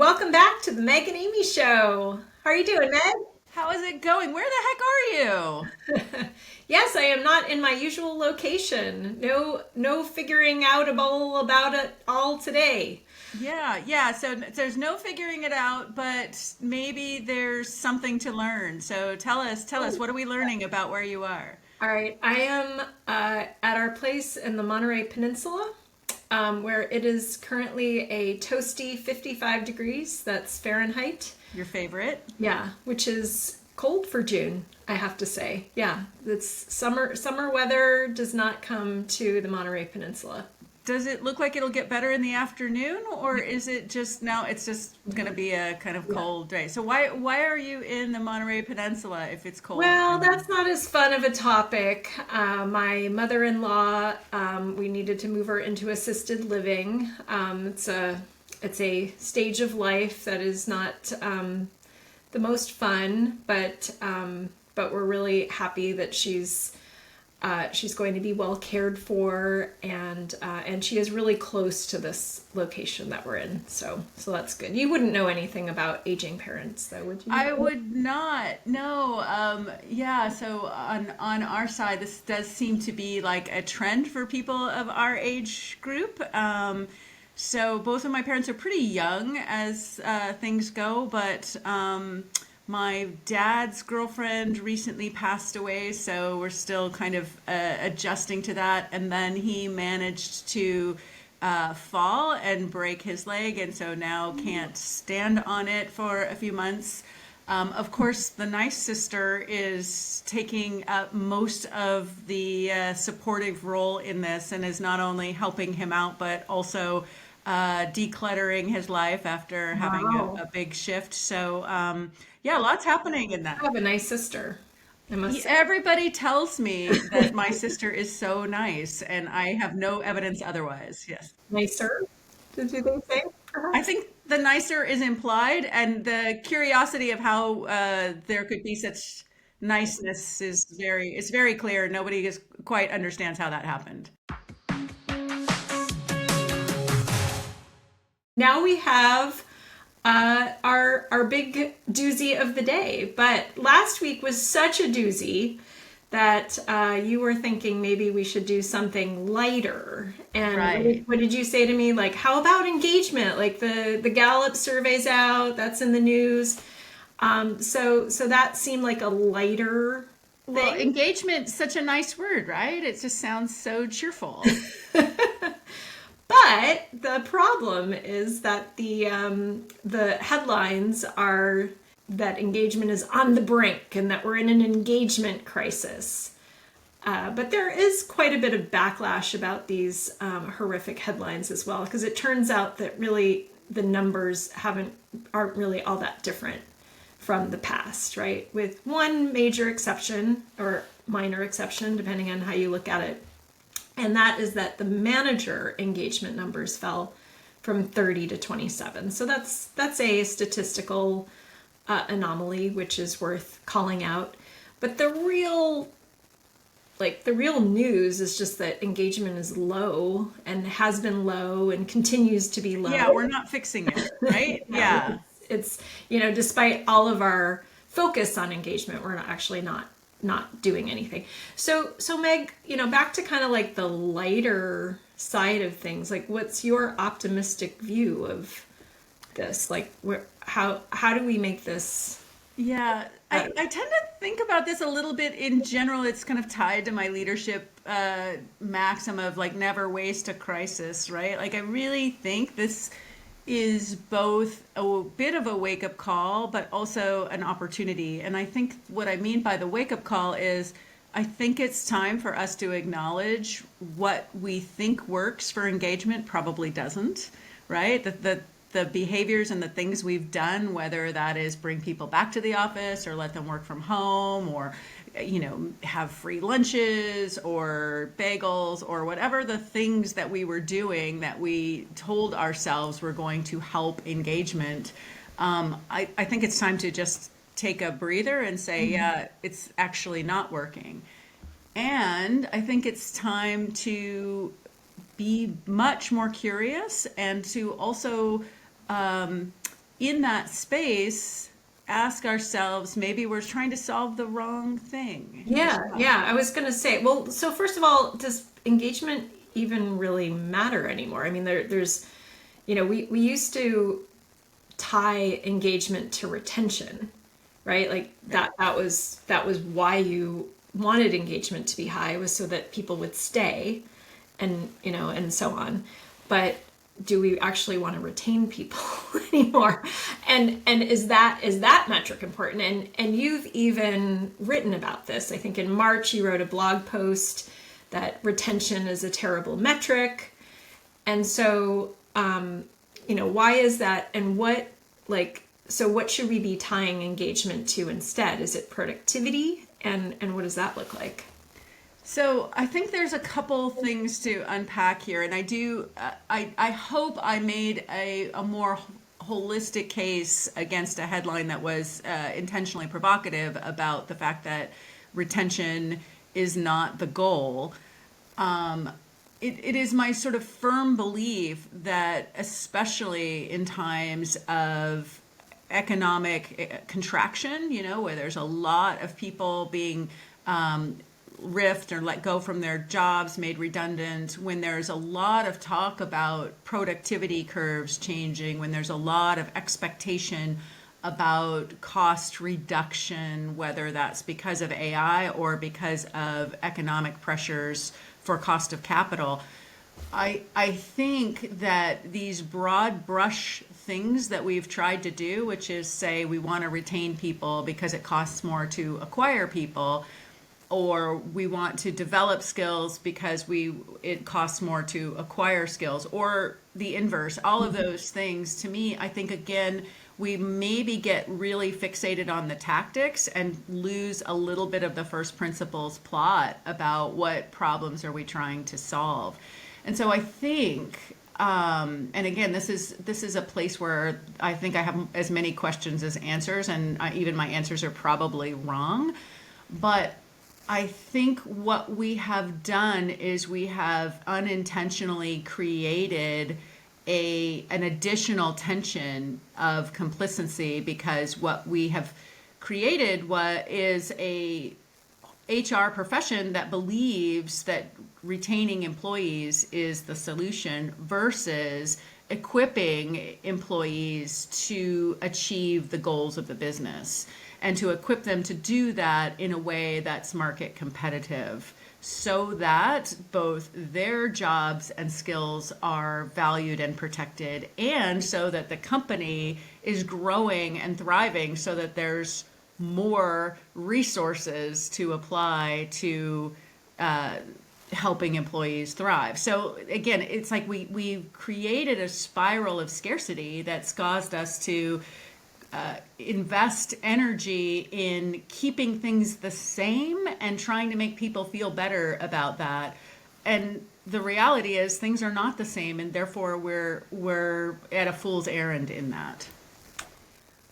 welcome back to the Meg and Amy show. How are you doing, Meg? How is it going? Where the heck are you? Yes, I am not in my usual location. No figuring out all about it all today. Yeah. So there's no figuring it out, but maybe there's something to learn. So tell us, what are we learning about where you are? All right, I am at our place in the Monterey Peninsula, where it is currently a toasty 55 degrees. That's Fahrenheit. Your favorite? Yeah, which is cold for June, I have to say. Yeah, it's summer weather does not come to the Monterey Peninsula. Does it look like it'll get better in the afternoon, or is it just now it's just going to be a kind of Yeah. cold day? So why are you in the Monterey Peninsula if it's cold? Well, that's not as fun of a topic. My mother-in-law, we needed to move her into assisted living. It's a stage of life that is not the most fun, but we're really happy that she's going to be well cared for, and she is really close to this location that we're in. So that's good. You wouldn't know anything about aging parents, though, would you? I would not. No. Yeah. So on our side, this does seem to be like a trend for people of our age group. So both of my parents are pretty young as things go, but my dad's girlfriend recently passed away, so we're still kind of adjusting to that. And then he managed to fall and break his leg, and so now can't stand on it for a few months. Of course, the nice sister is taking up most of the supportive role in this and is not only helping him out, but also decluttering his life after having Wow. a big shift. So, yeah, lots happening in I that. have a nice sister, I must say. Everybody tells me that my sister is so nice, and I have no evidence otherwise. Yes. Nicer, did you think say, I perhaps? think the nicer is implied, and the curiosity of how there could be such niceness is very clear. Nobody is quite understands how that happened. Now we have our big doozy of the day. But last week was such a doozy that you were thinking maybe we should do something lighter. And Right. what did you say to me? Like, how about engagement? Like the Gallup survey's out, that's in the news. So that seemed like a lighter Well, thing. engagement, such a nice word, right? It just sounds so cheerful. But the problem is that the headlines are that engagement is on the brink and that we're in an engagement crisis. But there is quite a bit of backlash about these horrific headlines as well, because it turns out that really the numbers aren't really all that different from the past, right? With one major exception or minor exception, depending on how you look at it, and that is that the manager engagement numbers fell from 30 to 27. So that's a statistical anomaly, which is worth calling out. But the real news is just that engagement is low and has been low and continues to be Yeah, low. we're not fixing it, right? Yeah, Yeah. it's despite all of our focus on engagement, we're not doing anything. So Meg, back to kind of like the lighter side of things. Like, what's your optimistic view of this? Like, how do we make this Yeah, better? I tend to think about this a little bit in general. It's kind of tied to my leadership maxim of like never waste a crisis, right? Like I really think this is both a bit of a wake up call, but also an opportunity. And I think what I mean by the wake up call is I think it's time for us to acknowledge what we think works for engagement probably doesn't, right? The behaviors and the things we've done, whether that is bring people back to the office or let them work from home or, have free lunches or bagels or whatever the things that we were doing that we told ourselves were going to help engagement. I think it's time to just take a breather and say, yeah, it's actually not working. And I think it's time to be much more curious and to also in that space, ask ourselves, maybe we're trying to solve the wrong thing. Yeah. I was going to say, well, so first of all, does engagement even really matter anymore? I mean, there's, we used to tie engagement to retention, right? Like that was why you wanted engagement to be high, was so that people would stay, and and so on. But do we actually want to retain people anymore? And is that metric important? And you've even written about this. I think in March you wrote a blog post that retention is a terrible metric. And so why is that, and what should we be tying engagement to instead? Is it productivity? And what does that look like? So I think there's a couple things to unpack here, and I hope I made a more holistic case against a headline that was intentionally provocative about the fact that retention is not the goal. It is my sort of firm belief that, especially in times of economic contraction, where there's a lot of people being riffed or let go from their jobs, made redundant, when there's a lot of talk about productivity curves changing, when there's a lot of expectation about cost reduction, whether that's because of AI or because of economic pressures for cost of capital. I think that these broad brush things that we've tried to do, which is say we want to retain people because it costs more to acquire people, or we want to develop skills because it costs more to acquire skills, or the inverse, all of those things, to me, I think, again, we maybe get really fixated on the tactics and lose a little bit of the first principles plot about what problems are we trying to solve. And so I think, and again, this is a place where I think I have as many questions as answers, and even my answers are probably wrong. But I think what we have done is we have unintentionally created an additional tension of complacency, because what we have created is a HR profession that believes that retaining employees is the solution versus equipping employees to achieve the goals of the business, and to equip them to do that in a way that's market competitive, so that both their jobs and skills are valued and protected, and so that the company is growing and thriving, so that there's more resources to apply to helping employees thrive. So again, it's like we've created a spiral of scarcity that's caused us to invest energy in keeping things the same and trying to make people feel better about that. And the reality is things are not the same, and therefore we're at a fool's errand in that.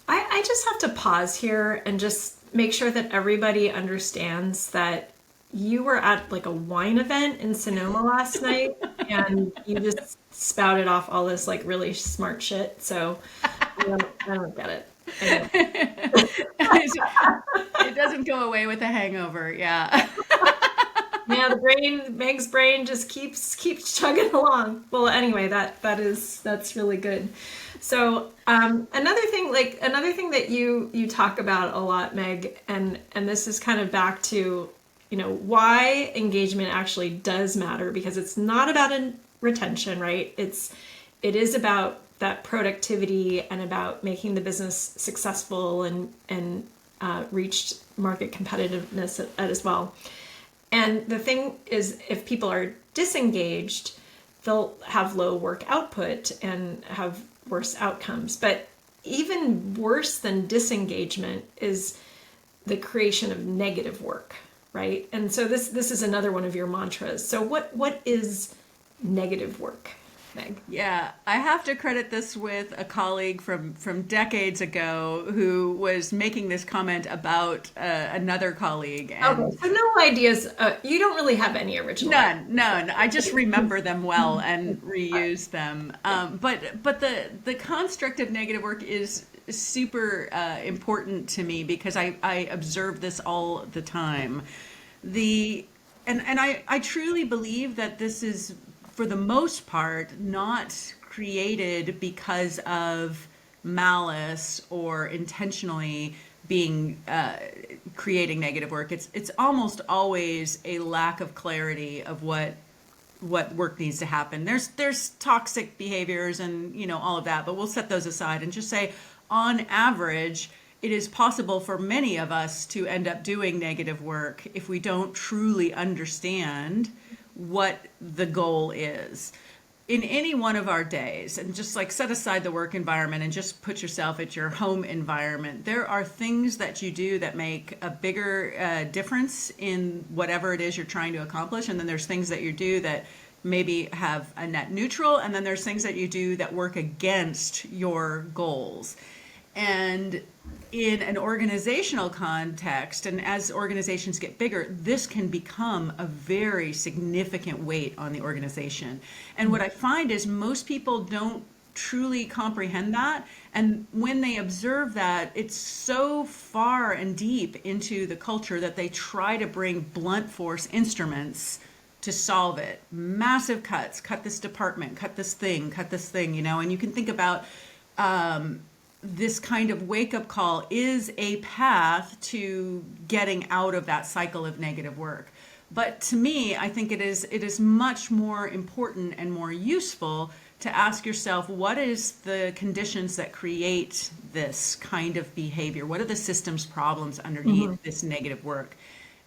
I just have to pause here and just make sure that everybody understands that you were at like a wine event in Sonoma last night, and you just spouted off all this like really smart shit. So I don't get it. It doesn't go away with a hangover. Yeah. Yeah, Meg's brain just keeps chugging along. Well, anyway, that's really good. So another thing that you talk about a lot, Meg, and this is kind of back to why engagement actually does matter, because it's not about retention, right? It is about that productivity and about making the business successful and reached market competitiveness as well. And the thing is, if people are disengaged, they'll have low work output and have worse outcomes. But even worse than disengagement is the creation of negative work, right? And so this is another one of your mantras. So what is negative work? Meg? Yeah, I have to credit this with a colleague from decades ago who was making this comment about another colleague, Okay, and so no ideas. You don't really have any original ideas. none. I just remember them well and All right. reuse them. Yeah. But the construct of negative work is super important to me because I observe this all the time. The and I truly believe that this is, for the most part, not created because of malice or intentionally being creating negative work. It's almost always a lack of clarity of what work needs to happen. There's toxic behaviors and all of that, but we'll set those aside and just say, on average, it is possible for many of us to end up doing negative work if we don't truly understand what the goal is in any one of our days. And just like set aside the work environment and just put yourself at your home environment. There are things that you do that make a bigger difference in whatever it is you're trying to accomplish. And then there's things that you do that maybe have a net neutral. And then there's things that you do that work against your goals. And in an organizational context, and as organizations get bigger, this can become a very significant weight on the organization. And what I find is most people don't truly comprehend that. And when they observe that, it's so far and deep into the culture that they try to bring blunt force instruments to solve it. Massive cuts, cut this department, cut this thing, and you can think about this kind of wake-up call is a path to getting out of that cycle of negative work. But to me, I think it is much more important and more useful to ask yourself, what is the conditions that create this kind of behavior? What are the systems problems underneath this negative work?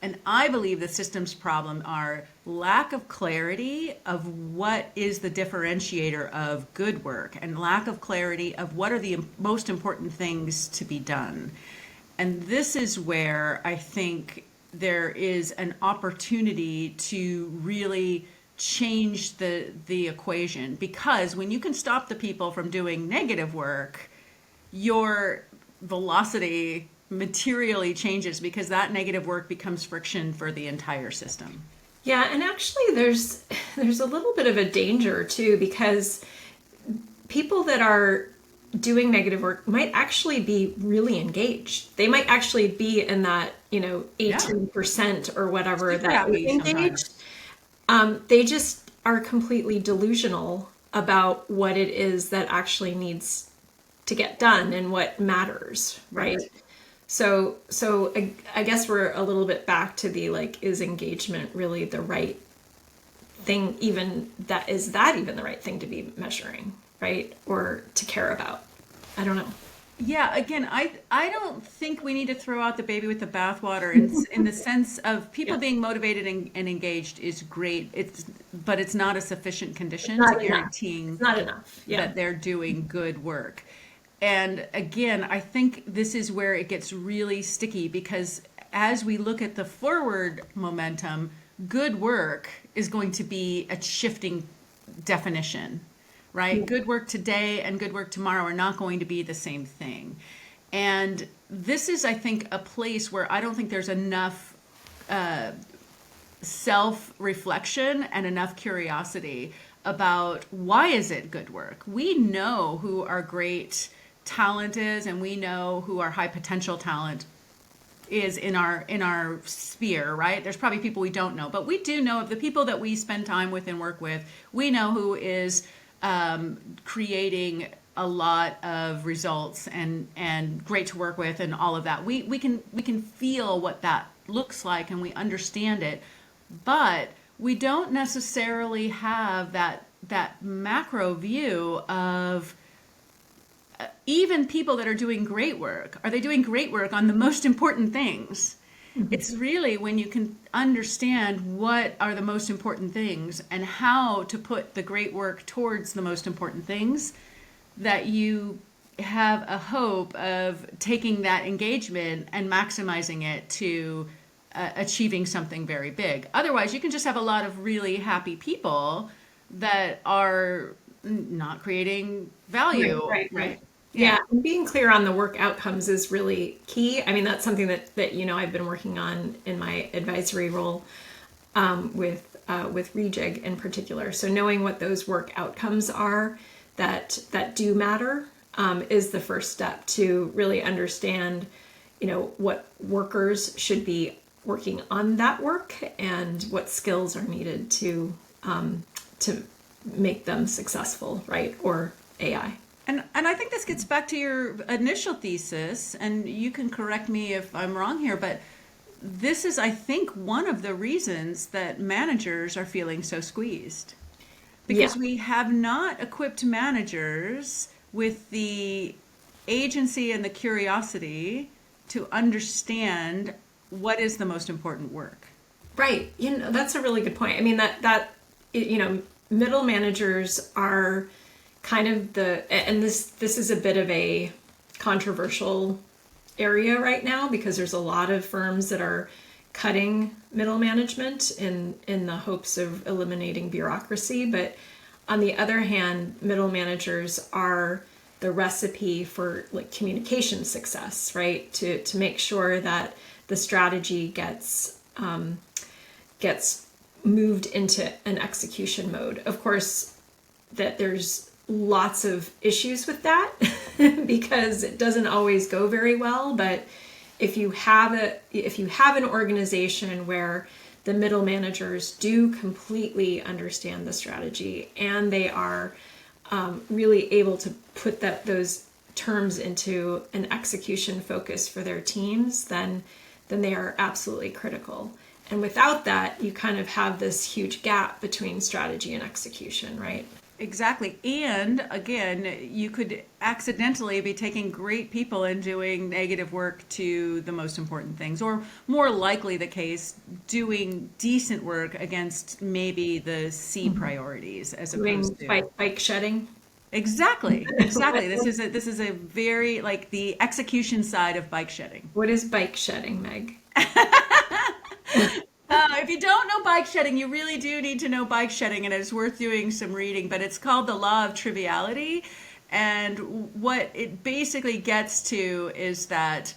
And I believe the systems problem are lack of clarity of what is the differentiator of good work and lack of clarity of what are the most important things to be done. And this is where I think there is an opportunity to really change the equation, because when you can stop the people from doing negative work, your velocity materially changes because that negative work becomes friction for the entire system. Yeah, and actually there's a little bit of a danger too, because people that are doing negative work might actually be really engaged. They might actually be in that, 18% or whatever Super that happy is engaged. They just are completely delusional about what it is that actually needs to get done and what matters, right? So I guess we're a little bit back to the is engagement really the right thing? Even that, is that even the right thing to be measuring, right? Or to care about? I don't know. Yeah, again, I don't think we need to throw out the baby with the bathwater in the sense of people Yeah. being motivated and engaged is great. But it's not a sufficient condition Not to enough. guaranteeing It's not enough. Yeah. that they're doing good work. And again, I think this is where it gets really sticky, because as we look at the forward momentum, good work is going to be a shifting definition, right? Good work today and good work tomorrow are not going to be the same thing. And this is, I think, a place where I don't think there's enough self-reflection and enough curiosity about why is it good work. We know who our great talent is, and we know who our high potential talent is in our sphere, right? There's probably people we don't know, but we do know of the people that we spend time with and work with. We know who is creating a lot of results and great to work with and all of that. We can feel what that looks like and we understand it, but we don't necessarily have that macro view of even people that are doing great work. Are they doing great work on the most important things? It's really when you can understand what are the most important things and how to put the great work towards the most important things that you have a hope of taking that engagement and maximizing it to achieving something very big. Otherwise, you can just have a lot of really happy people that are not creating value. Right. Yeah, and being clear on the work outcomes is really key. I mean, that's something that I've been working on in my advisory role with Rejig in particular. So knowing what those work outcomes are that do matter is the first step to really understand, what workers should be working on that work and what skills are needed to make them successful, right? Or AI. And I think this gets back to your initial thesis, and you can correct me if I'm wrong here, but this is, I think, one of the reasons that managers are feeling so squeezed. Because we have not equipped managers with the agency and the curiosity to understand what is the most important work. Right. That's a really good point. I mean, middle managers are kind of and this is a bit of a controversial area right now because there's a lot of firms that are cutting middle management in the hopes of eliminating bureaucracy. But on the other hand, middle managers are the recipe for like communication success, right? To make sure that the strategy gets moved into an execution mode. Of course, that there's lots of issues with that because it doesn't always go very well. But if you have an organization where the middle managers do completely understand the strategy and they are really able to put those terms into an execution focus for their teams, then they are absolutely critical. And without that, you kind of have this huge gap between strategy and execution, right? Exactly. And again, you could accidentally be taking great people and doing negative work to the most important things, or more likely the case, doing decent work against maybe the C priorities as opposed to bike shedding. Exactly. This is a very like the execution side of bike shedding. What is bike shedding, Meg? If you don't know bike shedding, you really do need to know bike shedding, and it's worth doing some reading. But it's called the law of triviality, and what it basically gets to is that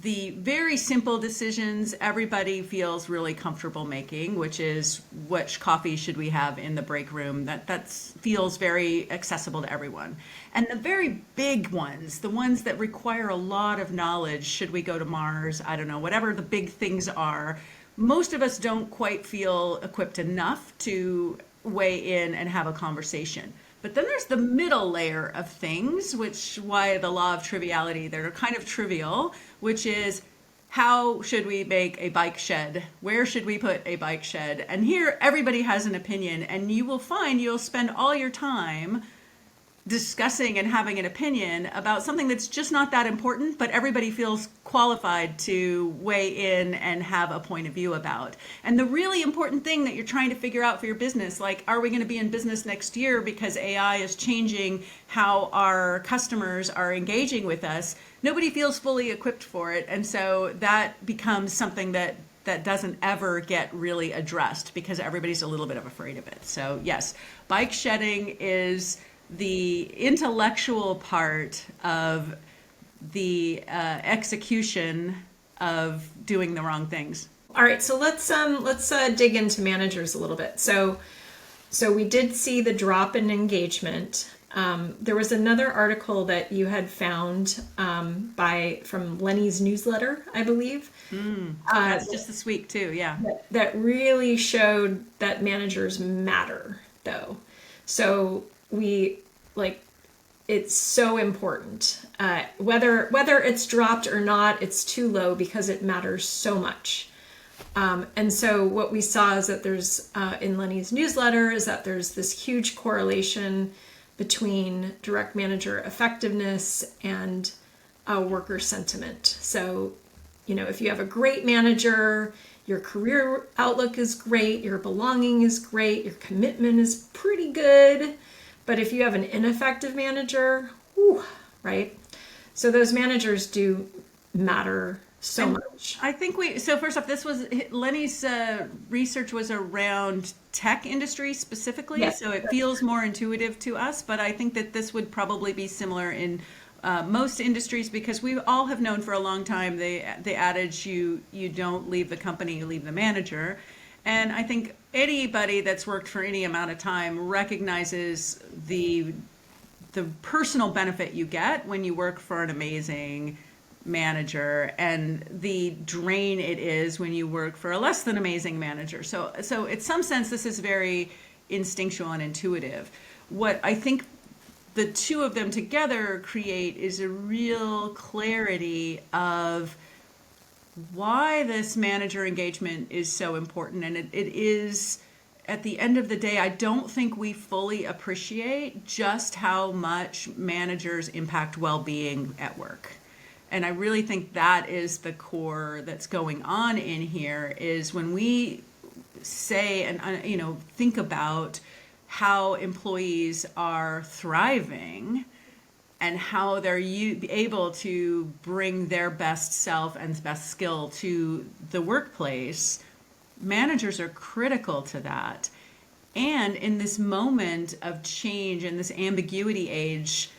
the very simple decisions everybody feels really comfortable making, which is which coffee should we have in the break room, that feels very accessible to everyone. And the very big ones, the ones that require a lot of knowledge, should we go to Mars, I don't know, whatever the big things are, most of us don't quite feel equipped enough to weigh in and have a conversation. But then there's the middle layer of things, why the law of triviality, they're kind of trivial, which is how should we make a bike shed? Where should we put a bike shed? And here everybody has an opinion, and you will find you'll spend all your time discussing and having an opinion about something that's just not that important, but everybody feels qualified to weigh in and have a point of view about. And the really important thing that you're trying to figure out for your business, like, are we going to be in business next year because AI is changing how our customers are engaging with us? Nobody feels fully equipped for it. And so that becomes something that doesn't ever get really addressed because everybody's a little bit of afraid of it. So yes, bike shedding is the intellectual part of the execution of doing the wrong things. All right, so let's dig into managers a little bit. So we did see the drop in engagement. There was another article that you had found from Lenny's newsletter, I believe. That's just this week too, yeah. That really showed that managers matter, though. So it's so important. Whether it's dropped or not, it's too low because it matters so much. And so what we saw is that there's, in Lenny's newsletter, is that there's this huge correlation between direct manager effectiveness and worker sentiment. So, if you have a great manager, your career outlook is great, your belonging is great, your commitment is pretty good. But if you have an ineffective manager, right? So those managers do matter so much. I think so first off, Lenny's research was around tech industry specifically, Yes. so it feels more intuitive to us, but I think that this would probably be similar in most industries, because we all have known for a long time the adage, you don't leave the company, you leave the manager. And I think anybody that's worked for any amount of time recognizes the personal benefit you get when you work for an amazing manager, and the drain it is when you work for a less than amazing manager. So in some sense, this is very instinctual and intuitive. What I think the two of them together create is a real clarity of why this manager engagement is so important. And it is, at the end of the day, I don't think we fully appreciate just how much managers impact well-being at work. And I really think that is the core that's going on in here, is when we say and think about how employees are thriving and how they're able to bring their best self and best skill to the workplace, managers are critical to that. And in this moment of change, in this ambiguity age,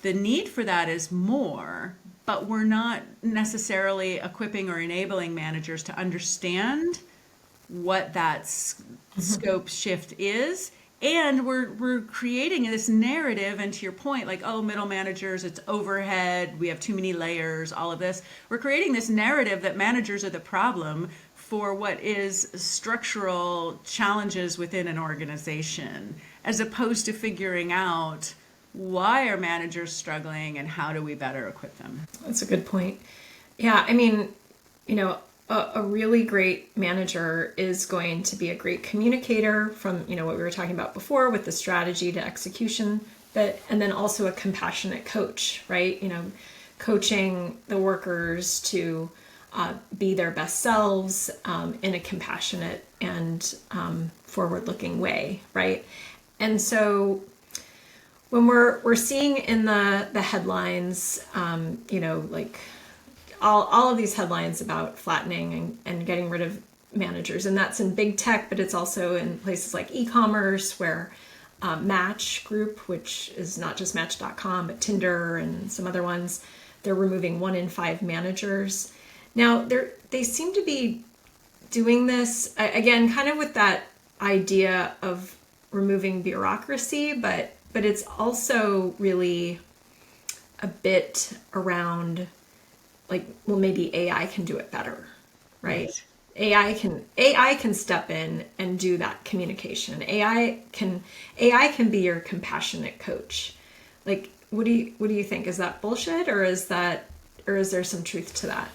the need for that is more, but we're not necessarily equipping or enabling managers to understand what that scope shift is. And we're creating this narrative, and to your point, like, oh, middle managers, it's overhead, we have too many layers, all of this. We're creating this narrative that managers are the problem for what is structural challenges within an organization, as opposed to figuring out why are managers struggling and how do we better equip them. That's a good point. Yeah, I mean, a really great manager is going to be a great communicator, from what we were talking about before with the strategy to execution, and then also a compassionate coach, right? Coaching the workers to be their best selves in a compassionate and forward-looking way, right? And so when we're seeing in the headlines, like all of these headlines about flattening and getting rid of managers, and that's in big tech, but it's also in places like e-commerce, where Match Group, which is not just Match.com, but Tinder and some other ones, they're removing 1 in 5 managers. Now, they seem to be doing this, again, kind of with that idea of removing bureaucracy, but it's also really a bit around, like, well, maybe AI can do it better, right? AI can step in and do that communication. AI can be your compassionate coach. Like, what do you think? Is that bullshit, or is there some truth to that?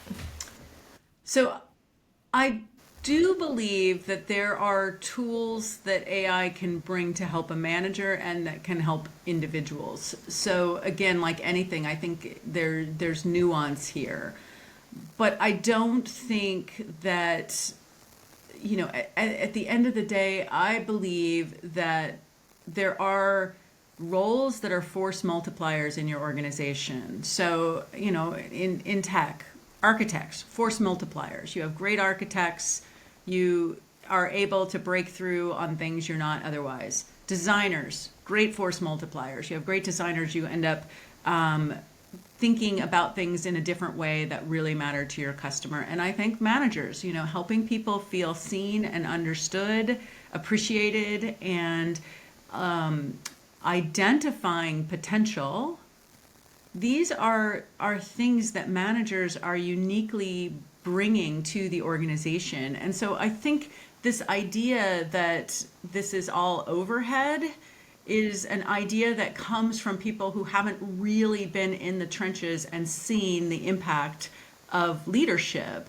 So I do believe that there are tools that AI can bring to help a manager and that can help individuals. So again, like anything, I think there's nuance here. But I don't think that, at the end of the day, I believe that there are roles that are force multipliers in your organization. So, in tech, architects, force multipliers. You have great architects, you are able to break through on things you're not otherwise. Designers, great force multipliers. You have great designers, you end up thinking about things in a different way that really matter to your customer. And I think managers, helping people feel seen and understood, appreciated, and identifying potential. These are things that managers are uniquely bringing to the organization. And so I think this idea that this is all overhead is an idea that comes from people who haven't really been in the trenches and seen the impact of leadership,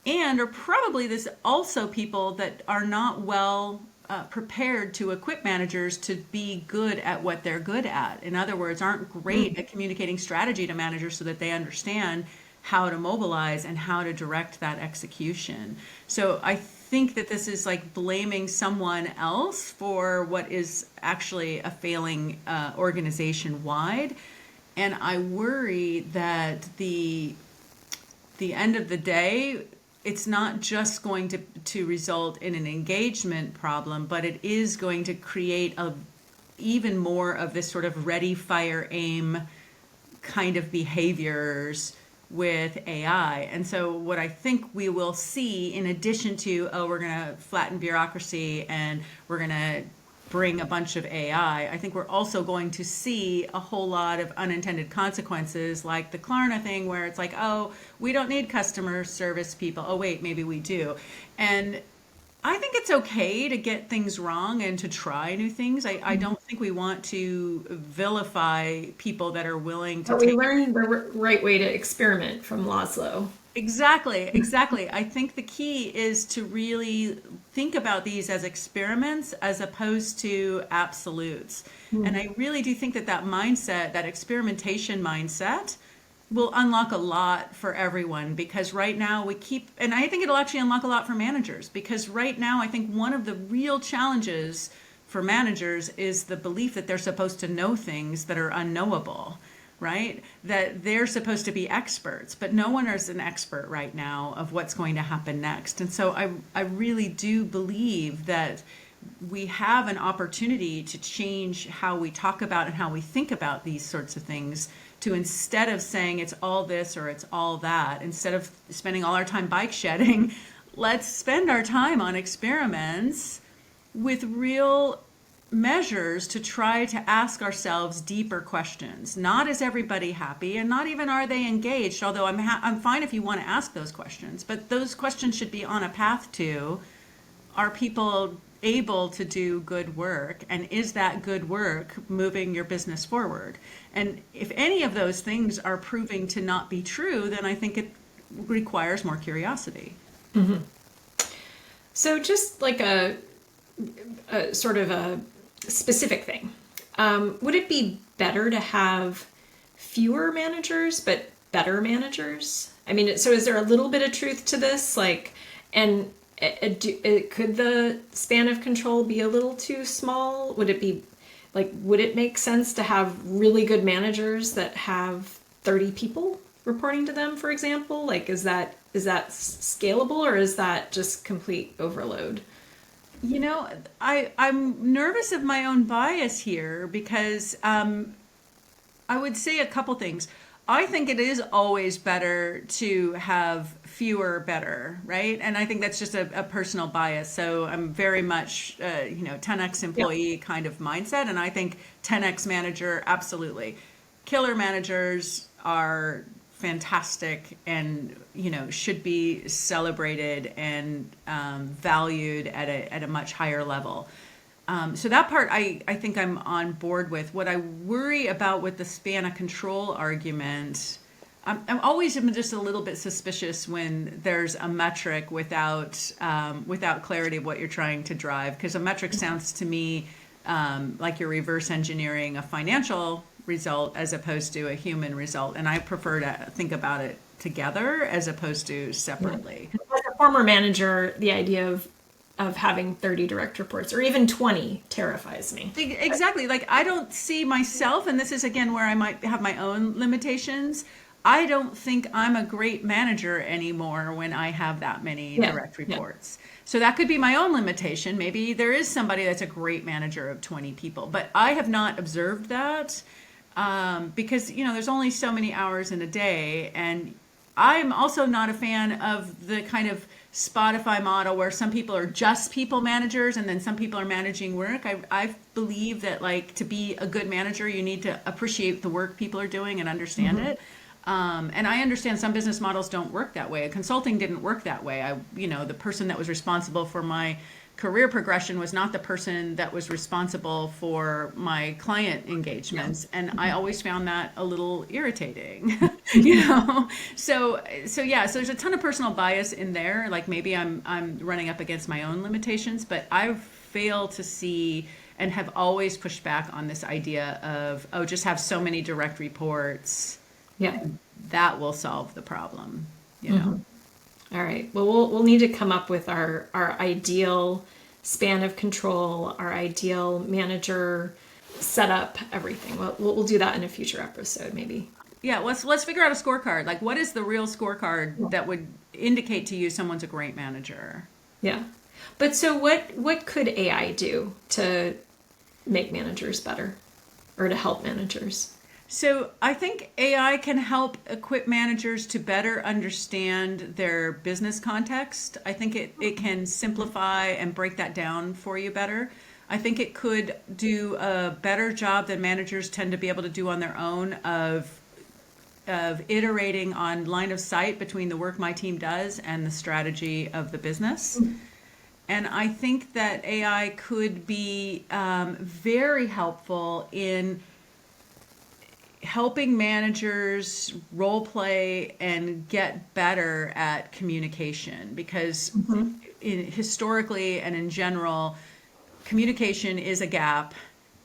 and are probably this also people that are not well prepared to equip managers to be good at what they're good at. In other words, aren't great at communicating strategy to managers so that they understand how to mobilize and how to direct that execution. So I think that this is like blaming someone else for what is actually a failing organization wide. And I worry that the the end of the day, it's not just going to result in an engagement problem, but it is going to create even more of this sort of ready, fire, aim kind of behaviors with AI. And so what I think we will see, in addition to, we're going to flatten bureaucracy and we're going to bring a bunch of AI, I think we're also going to see a whole lot of unintended consequences, like the Klarna thing, where it's like, oh, we don't need customer service people. Oh, wait, maybe we do. And I think it's okay to get things wrong and to try new things. I don't think we want to vilify people that are willing to But take. we learned the right way to experiment from Laszlo. Exactly. I think the key is to really think about these as experiments as opposed to absolutes. And I really do think that mindset, that experimentation mindset, will unlock a lot for everyone, because right now and I think it'll actually unlock a lot for managers, because right now I think one of the real challenges for managers is the belief that they're supposed to know things that are unknowable, right? That they're supposed to be experts, but no one is an expert right now of what's going to happen next. And so I really do believe that we have an opportunity to change how we talk about and how we think about these sorts of things, to, instead of saying it's all this or it's all that, instead of spending all our time bike shedding, let's spend our time on experiments with real measures to try to ask ourselves deeper questions. Not, is everybody happy, and not even are they engaged, although I'm fine if you want to ask those questions, but those questions should be on a path to, are people able to do good work, and is that good work moving your business forward? And if any of those things are proving to not be true, then I think it requires more curiosity. So just like a sort of a specific thing, would it be better to have fewer managers but better managers? I mean, so is there a little bit of truth to this? Like, and could the span of control be a little too small? Would it make sense to have really good managers that have 30 people reporting to them, for example? Like, is that scalable, or is that just complete overload? You know, I'm nervous of my own bias here, because I would say a couple things. I think it is always better to have fewer better, right? And I think that's just a personal bias. So I'm very much, 10x employee kind of mindset. And I think 10x manager, absolutely. Killer managers are fantastic and, should be celebrated and valued at a much higher level. So that part I think I'm on board with. What I worry about with the span of control argument, I'm always just a little bit suspicious when there's a metric without clarity of what you're trying to drive, because a metric sounds to me like you're reverse engineering a financial result as opposed to a human result, and I prefer to think about it together as opposed to separately. As a former manager, the idea of having 30 direct reports or even 20 terrifies me. Exactly. Like, I don't see myself, and this is again where I might have my own limitations. I don't think I'm a great manager anymore when I have that many direct reports. So that could be my own limitation. Maybe there is somebody that's a great manager of 20 people, but I have not observed that because, there's only so many hours in a day. And I'm also not a fan of the kind of Spotify model where some people are just people managers and then some people are managing work. I believe that, like, to be a good manager, you need to appreciate the work people are doing and understand it. And I understand some business models don't work that way. Consulting didn't work that way. The person that was responsible for my career progression was not the person that was responsible for my client engagements. And I always found that a little irritating, So there's a ton of personal bias in there. Like, maybe I'm running up against my own limitations, but I fail to see and have always pushed back on this idea of, just have so many direct reports. Yeah. That will solve the problem, All right. Well, we'll need to come up with our ideal span of control, our ideal manager setup, everything. We'll do that in a future episode, maybe. Yeah, let's figure out a scorecard. Like, what is the real scorecard that would indicate to you someone's a great manager? Yeah. But so what could AI do to make managers better or to help managers? So I think AI can help equip managers to better understand their business context. I think it can simplify and break that down for you better. I think it could do a better job than managers tend to be able to do on their own of iterating on line of sight between the work my team does and the strategy of the business. And I think that AI could be very helpful in helping managers role play and get better at communication because historically and in general, communication is a gap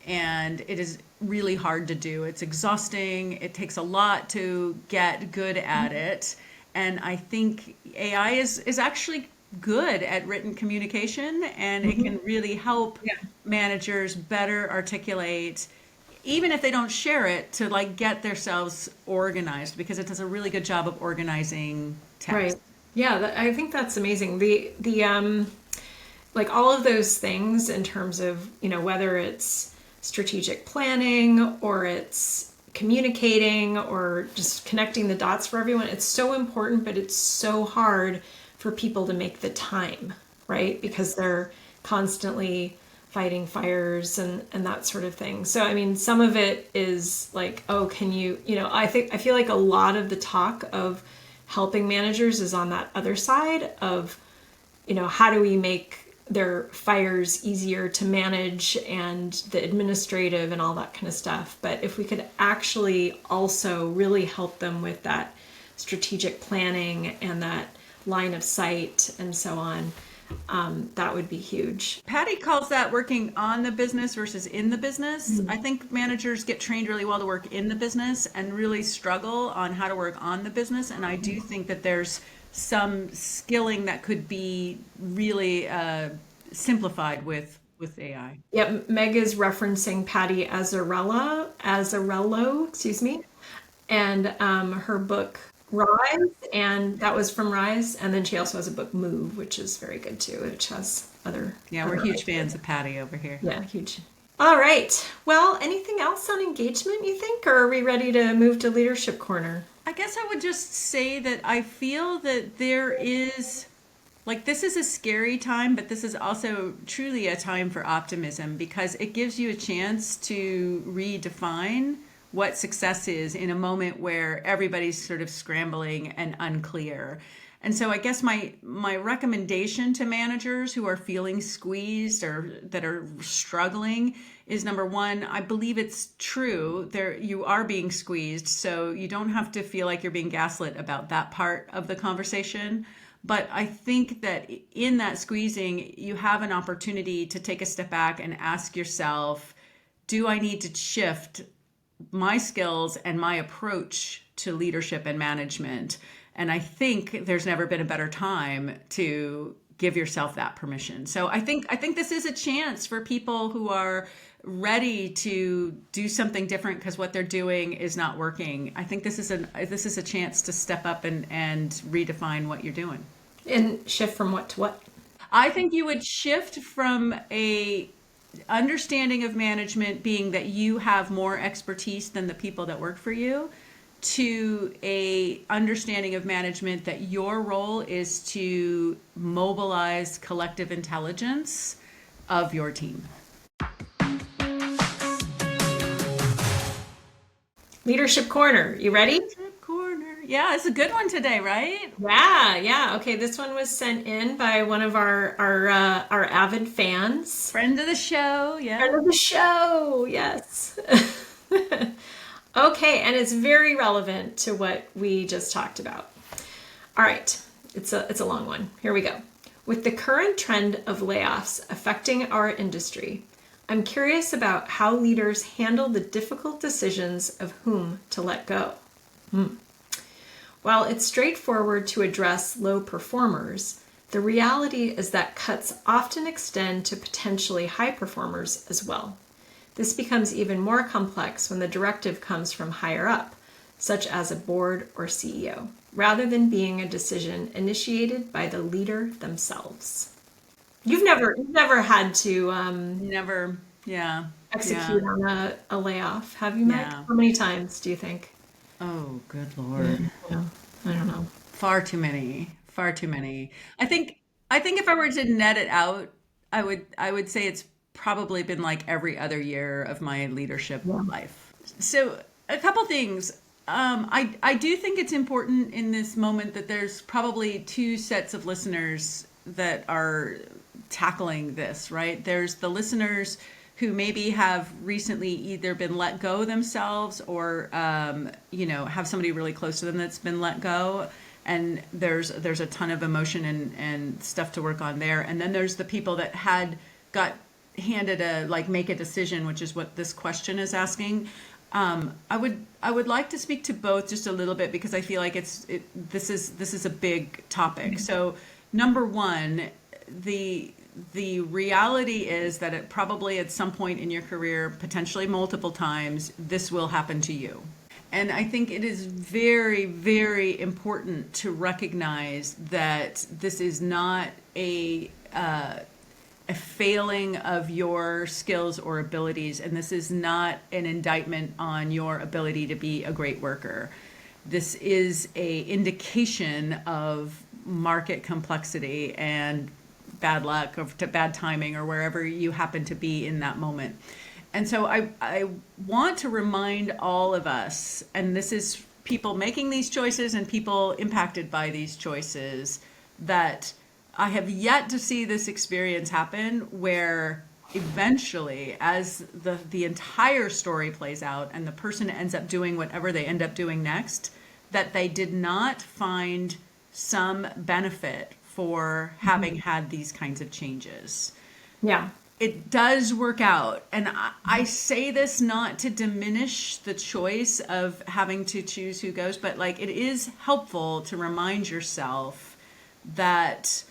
and it is really hard to do. It's exhausting. It takes a lot to get good at it. And I think AI is actually good at written communication and it can really help managers better articulate, even if they don't share it, to like get themselves organized because it does a really good job of organizing text. Right. Yeah, I think that's amazing. The like all of those things in terms of, whether it's strategic planning or it's communicating or just connecting the dots for everyone, it's so important, but it's so hard for people to make the time, right? Because they're constantly fighting fires and that sort of thing. So, I mean, some of it is like, oh, can you, I feel like a lot of the talk of helping managers is on that other side of, how do we make their fires easier to manage and the administrative and all that kind of stuff. But if we could actually also really help them with that strategic planning and that line of sight and so on, that would be huge. Patty calls that working on the business versus in the business. I think managers get trained really well to work in the business and really struggle on how to work on the business. And I do think that there's some skilling that could be really simplified with AI. Yep, Meg is referencing Patty Azzarello, excuse me, and her book Rise, and that was from Rise. And then she also has a book Move, which is very good too, which has other. Yeah, we're huge fans of Patty over here. Yeah, huge. All right. Well, anything else on engagement, you think, or are we ready to move to Leadership Corner? I guess I would just say that I feel that there is, like, this is a scary time, but this is also truly a time for optimism because it gives you a chance to redefine what success is in a moment where everybody's sort of scrambling and unclear. And so I guess my recommendation to managers who are feeling squeezed or that are struggling is, number one, I believe it's true. You are being squeezed, so you don't have to feel like you're being gaslit about that part of the conversation. But I think that in that squeezing, you have an opportunity to take a step back and ask yourself, do I need to shift my skills and my approach to leadership and management? And I think there's never been a better time to give yourself that permission. So I think this is a chance for people who are ready to do something different because what they're doing is not working. I think this is a chance to step up and redefine what you're doing. And shift from what to what? I think you would shift from a understanding of management being that you have more expertise than the people that work for you, to a understanding of management that your role is to mobilize collective intelligence of your team. Leadership Corner, you ready? Leadership Corner. Yeah, it's a good one today, right? Yeah. Okay, this one was sent in by one of our avid fans. Friend of the show, yeah. Friend of the show, yes. Okay, and it's very relevant to what we just talked about. All right, it's a long one. Here we go. With the current trend of layoffs affecting our industry, I'm curious about how leaders handle the difficult decisions of whom to let go. While it's straightforward to address low performers, the reality is that cuts often extend to potentially high performers as well. This becomes even more complex when the directive comes from higher up, such as a board or CEO, rather than being a decision initiated by the leader themselves. You've never had to Never. Yeah. Yeah. execute on a layoff, have you, Meg? Yeah. How many times do you think? Oh, good Yeah, Lord. I don't know. Far too many. Far too many. I think I think if I were to net it out, I would say it's probably been like every other year of my leadership Yeah. life. So a couple things. I do think it's important in this moment that there's probably two sets of listeners that are tackling this, right? There's the listeners who maybe have recently either been let go themselves or, have somebody really close to them that's been let go. And there's a ton of emotion and stuff to work on there. And then there's the people that got handed a like make a decision, which is what this question is asking. I would like to speak to both just a little bit because I feel like this is a big topic. So number one, the reality is that it probably at some point in your career, potentially multiple times, this will happen to you. And I think it is very, very important to recognize that this is not a failing of your skills or abilities, and this is not an indictment on your ability to be a great worker. This is a indication of market complexity and bad luck or bad timing or wherever you happen to be in that moment. And so I want to remind all of us, and this is people making these choices and people impacted by these choices, that I have yet to see this experience happen where eventually, as the entire story plays out and the person ends up doing whatever they end up doing next, that they did not find some benefit for having had these kinds of changes. Yeah. It does work out. And I say this not to diminish the choice of having to choose who goes, but like it is helpful to remind yourself that,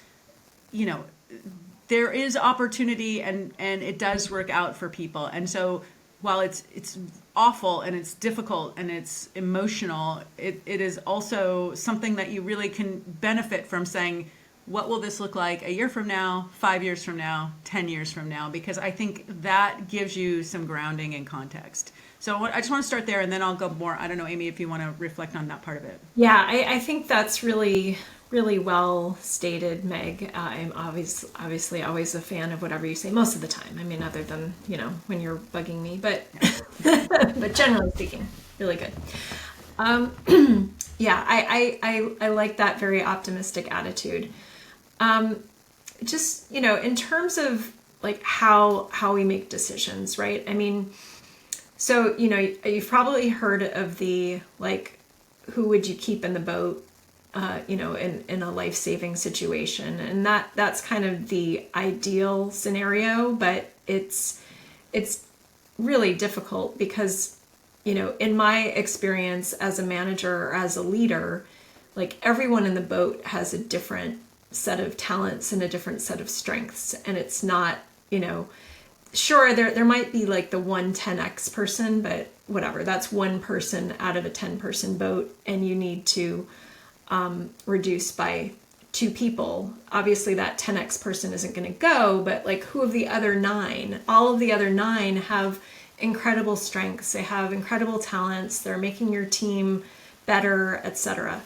there is opportunity and it does work out for people. And so while it's awful and it's difficult and it's emotional, it is also something that you really can benefit from saying, what will this look like a year from now, 5 years from now, 10 years from now? Because I think that gives you some grounding and context. So I just want to start there and then I'll go more. I don't know, Amy, if you want to reflect on that part of it. Yeah, I think that's really, really well stated, Meg. I'm obviously always a fan of whatever you say most of the time. I mean, other than, when you're bugging me, but but generally speaking, really good. Yeah, I like that very optimistic attitude. Just, in terms of like how we make decisions, right? I mean, so, you've probably heard of the, like, who would you keep in the boat, in a life-saving situation. And that's kind of the ideal scenario, but it's really difficult because, in my experience as a manager or as a leader, like everyone in the boat has a different set of talents and a different set of strengths. And it's not, sure, there might be like the one 10x person, but whatever, that's one person out of a 10-person boat, and you need to reduce by 2 people. Obviously, that 10x person isn't going to go, but like who of the other 9? All of the other 9 have incredible strengths. They have incredible talents. They're making your team better, etc.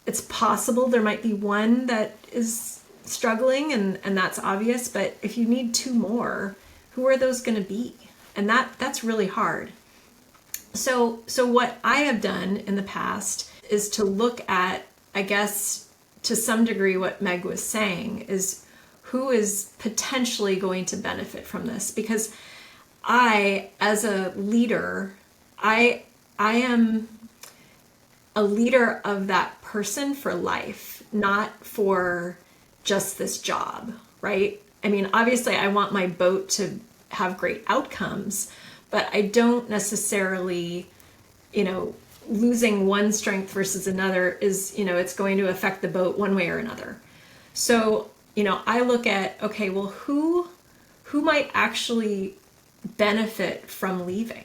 It's possible there might be one that is struggling, and that's obvious, but if you need 2 more, who are those going to be? And that's really hard. So what I have done in the past is to look at, I guess, to some degree what Meg was saying, is who is potentially going to benefit from this. Because I, as a leader, I am a leader of that person for life, not for just this job, right? I mean, obviously I want my boat to have great outcomes, but I don't necessarily, losing one strength versus another is, it's going to affect the boat one way or another. So, I look at, okay, well, who might actually benefit from leaving,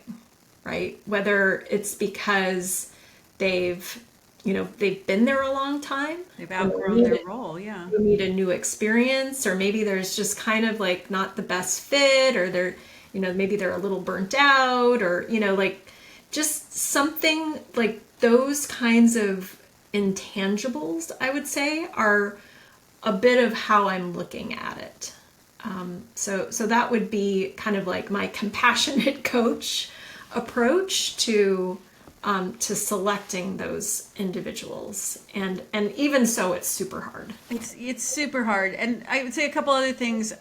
right? Whether it's because they've been there a long time. They've outgrown their role, yeah. They need a new experience, or maybe there's just kind of like not the best fit, or they're, maybe they're a little burnt out, or, like just something like those kinds of intangibles, I would say, are a bit of how I'm looking at it. So that would be kind of like my compassionate coach approach to selecting those individuals, and even so, it's super hard. It's super hard, and I would say a couple other things.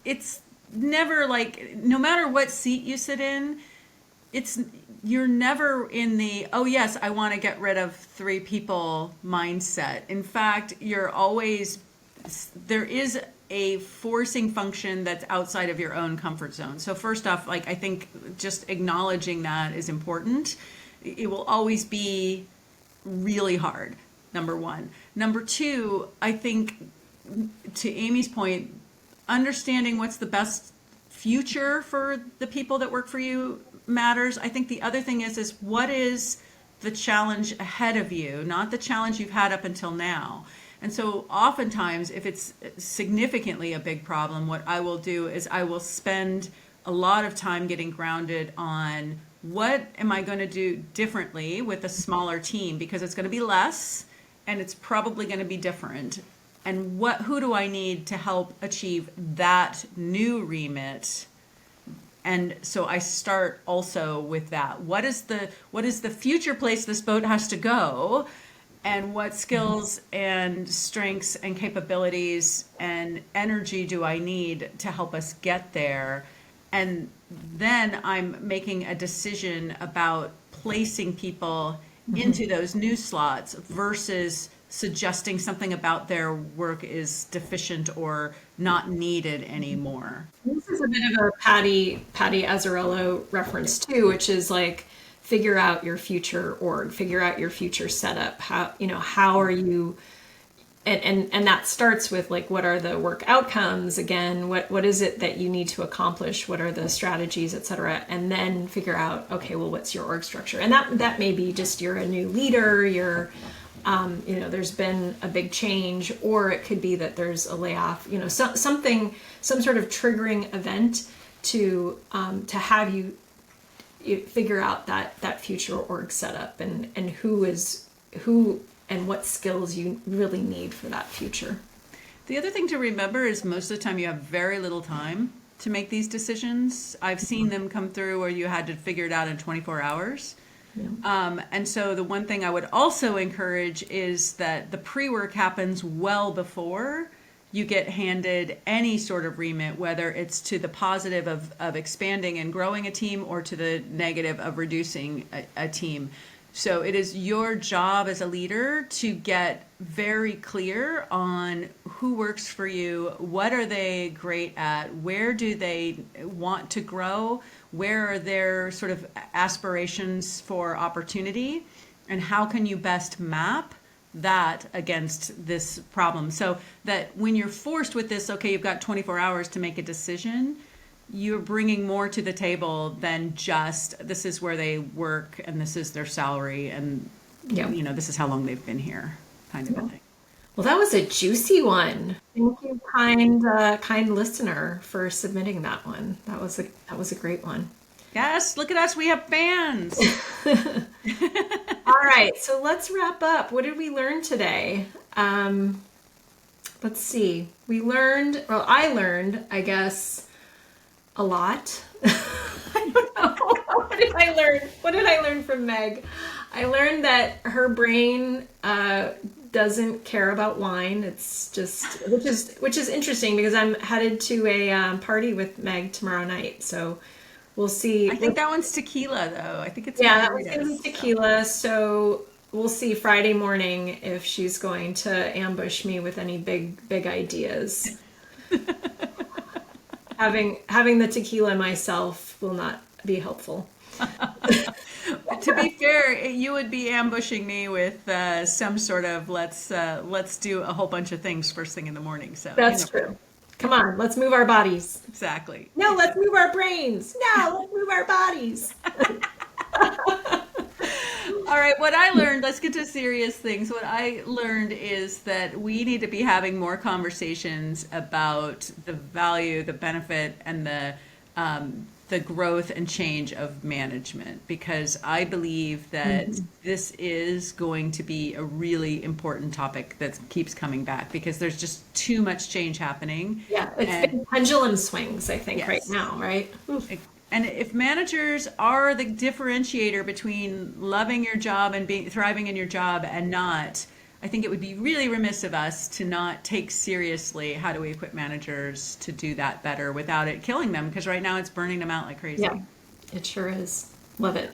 It's never like, no matter what seat you sit in, you're never in the, oh yes, I want to get rid of 3 people mindset. In fact, there is a forcing function that's outside of your own comfort zone. So first off, like, I think just acknowledging that is important. It will always be really hard, number one. Number two, I think, to Amy's point, understanding what's the best future for the people that work for you matters. I think the other thing is what is the challenge ahead of you, not the challenge you've had up until now. And so oftentimes, if it's significantly a big problem, what I will do is I will spend a lot of time getting grounded on what am I going to do differently with a smaller team, because it's going to be less and it's probably going to be different. And who do I need to help achieve that new remit? And so I start also with that. What is the future place this boat has to go? And what skills and strengths and capabilities and energy do I need to help us get there? And then I'm making a decision about placing people into those new slots versus suggesting something about their work is deficient or not needed anymore. This is a bit of a Patty Azzarello reference too, which is like, figure out your future org, figure out your future setup. How are you, and that starts with like, what are the work outcomes? Again, what is it that you need to accomplish? What are the strategies, et cetera? And then figure out, okay, well, what's your org structure? And that may be just, you're a new leader, there's been a big change, or it could be that there's a layoff, some sort of triggering event to have you figure out that future org setup, and who and what skills you really need for that future. The other thing to remember is most of the time you have very little time to make these decisions. I've seen them come through where you had to figure it out in 24 hours. Yeah. And so the one thing I would also encourage is that the pre-work happens well before you get handed any sort of remit, whether it's to the positive of expanding and growing a team or to the negative of reducing a team. So it is your job as a leader to get very clear on who works for you, what are they great at, where do they want to grow, where are their sort of aspirations for opportunity, and how can you best map that against this problem, so that when you're forced with this, okay, you've got 24 hours to make a decision, you're bringing more to the table than just this is where they work and this is their salary and this is how long they've been here, kind of a thing. Well, that was a juicy one. Thank you, kind listener, for submitting that one. That was a great one. Yes, look at us, we have fans. All right, so let's wrap up. What did we learn today? Let's see. I learned, I guess, a lot. I don't know. What did I learn? What did I learn from Meg? I learned that her brain doesn't care about wine. It's just, which is interesting, because I'm headed to a party with Meg tomorrow night. So we'll see. I think that one's tequila, though. I think it's that one's gonna be tequila. So we'll see Friday morning if she's going to ambush me with any big ideas. Having the tequila myself will not be helpful. To be fair, you would be ambushing me with some sort of let's do a whole bunch of things first thing in the morning. So that's true. Come on, let's move our bodies. Exactly. No, let's move our brains. No, let's move our bodies. All right, what I learned, let's get to serious things. What I learned is that we need to be having more conversations about the value, the benefit, and the growth and change of management, because I believe that this is going to be a really important topic that keeps coming back because there's just too much change happening. Yeah, it's And been pendulum swings, I think, right yes. now, right? Oof. And if managers are the differentiator between loving your job and being thriving in your job and not, I think it would be really remiss of us to not take seriously how do we equip managers to do that better without it killing them, because right now it's burning them out like crazy. Yeah, it sure is. Love it.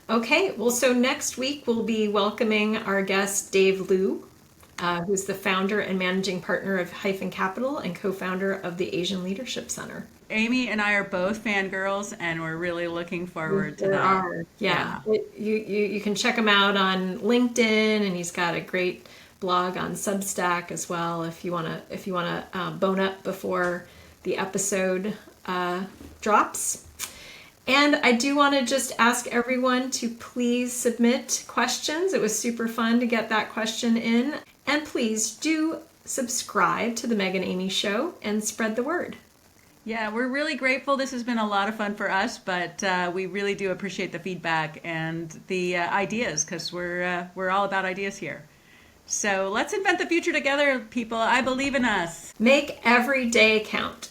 Okay, well, so next week we'll be welcoming our guest, Dave Liu, who's the founder and managing partner of Hyphen Capital and co-founder of the Asian Leadership Center. Amy and I are both fangirls, and we're really looking forward to There that. are. Yeah. You can check him out on LinkedIn, and he's got a great blog on Substack as well. If you wanna bone up before the episode drops. And I do want to just ask everyone to please submit questions. It was super fun to get that question in, and please do subscribe to the Meg and Amy Show and spread the word. Yeah, we're really grateful. This has been a lot of fun for us, but we really do appreciate the feedback and the ideas, because we're all about ideas here. So let's invent the future together, people. I believe in us. Make every day count.